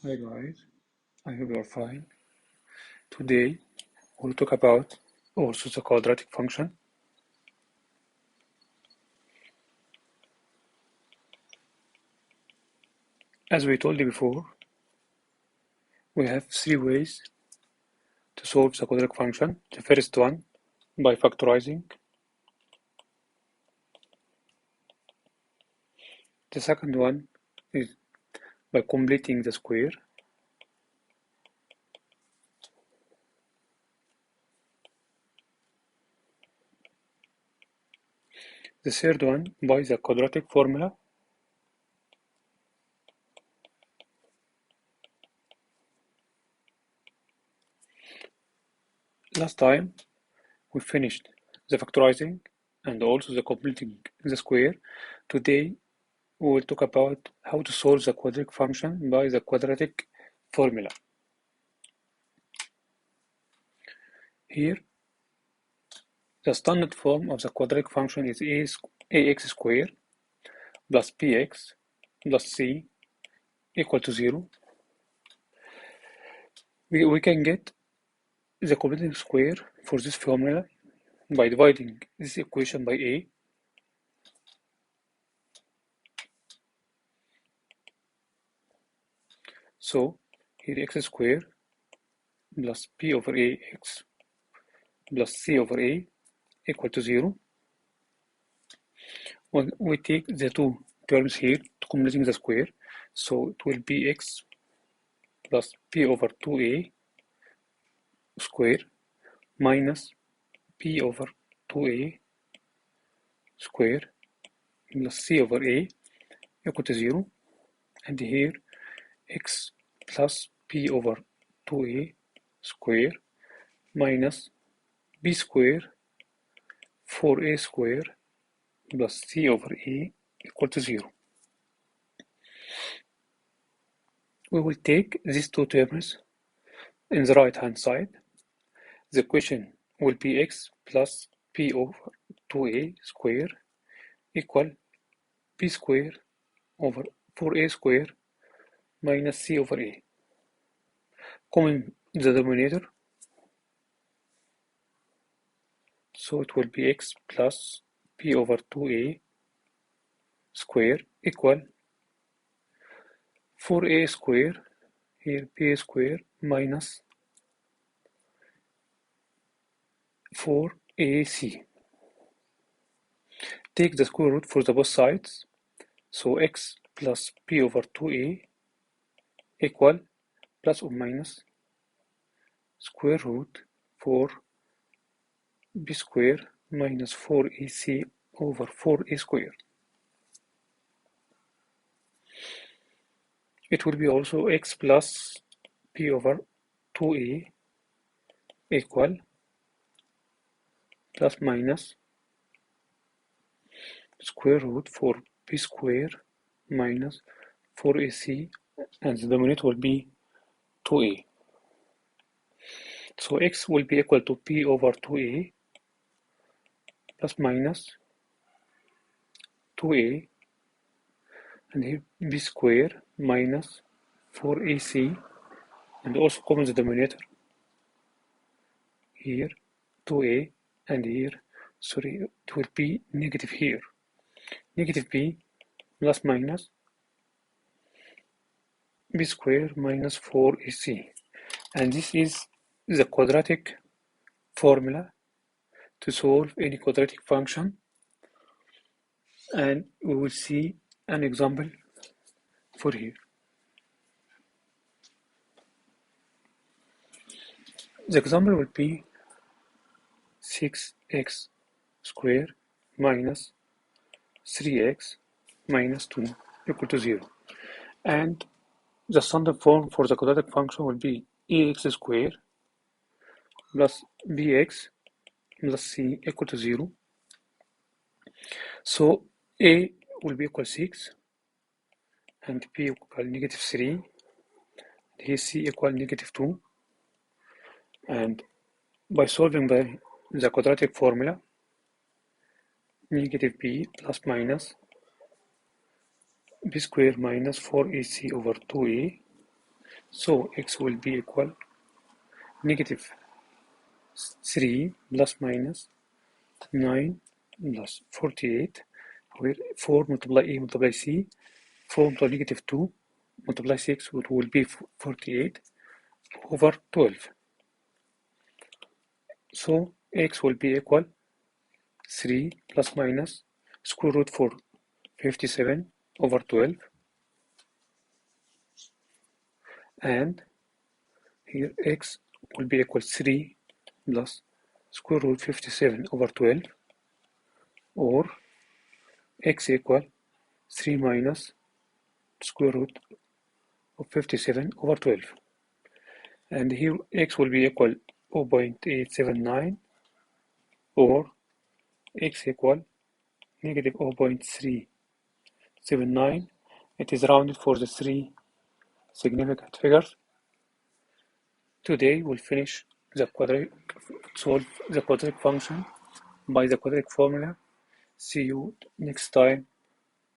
Hi guys, I hope you're fine. Today we'll talk about also the quadratic function. As we told you before, we have three ways to solve the quadratic function. The first one by factorizing. The second one is by completing the square. The third one by the quadratic formula. Last time we finished the factorizing and also the completing the square. Today we will talk about how to solve the quadratic function by the quadratic formula. Here, the standard form of the quadratic function is ax squared plus bx plus c equal to 0. We can get the completing square for this formula by dividing this equation by a. So here x squared plus p over ax plus c over a equal to 0. When we take the two terms here to completing the square, so it will be x plus p over 2a square minus p over 2a square plus c over a equal to 0, and here x plus p over 2a square minus b square 4a square plus c over a equal to 0. We will take these two terms in the right hand side. The equation will be x plus p over 2a square equal p square over 4a square minus c over a. Common the denominator, so it will be x plus p over 2a square equal 4a square, here p square minus 4ac. Take the square root for the both sides, so x plus p over 2a equal plus or minus square root for b square minus 4ac over 4a square. It will be also x plus p over 2a equal plus minus square root for p square minus 4ac, and the denominator will be 2a. So x will be equal to p over 2a plus minus 2a, and here b square minus 4ac, and also common the denominator here 2a, and here, sorry, it will be negative here, negative b plus minus b square minus 4ac, and this is the quadratic formula to solve any quadratic function, and we will see an example for here. The example will be 6x squared minus 3x minus 2 equal to 0, and the standard form for the quadratic function will be ax squared plus bx plus c equal to 0. So a will be equal 6 and b equal negative 3, here c equal negative 2, and by solving by the quadratic formula, negative b plus minus b square minus 4ac over 2a So x will be equal negative 3 plus minus 9 plus 48, where 4 multiply a multiply c, 4 multiply negative 2 multiply 6, which will be 48 over 12. So x will be equal 3 plus minus square root for 57 over 12, and here x will be equal 3 plus square root 57 over 12, or x equal 3 minus square root of 57 over 12. And here x will be equal 0.879, or x equal negative 0.379. It is rounded for the three significant figures. Today we'll finish the solve the quadratic function by the quadratic formula. See you next time.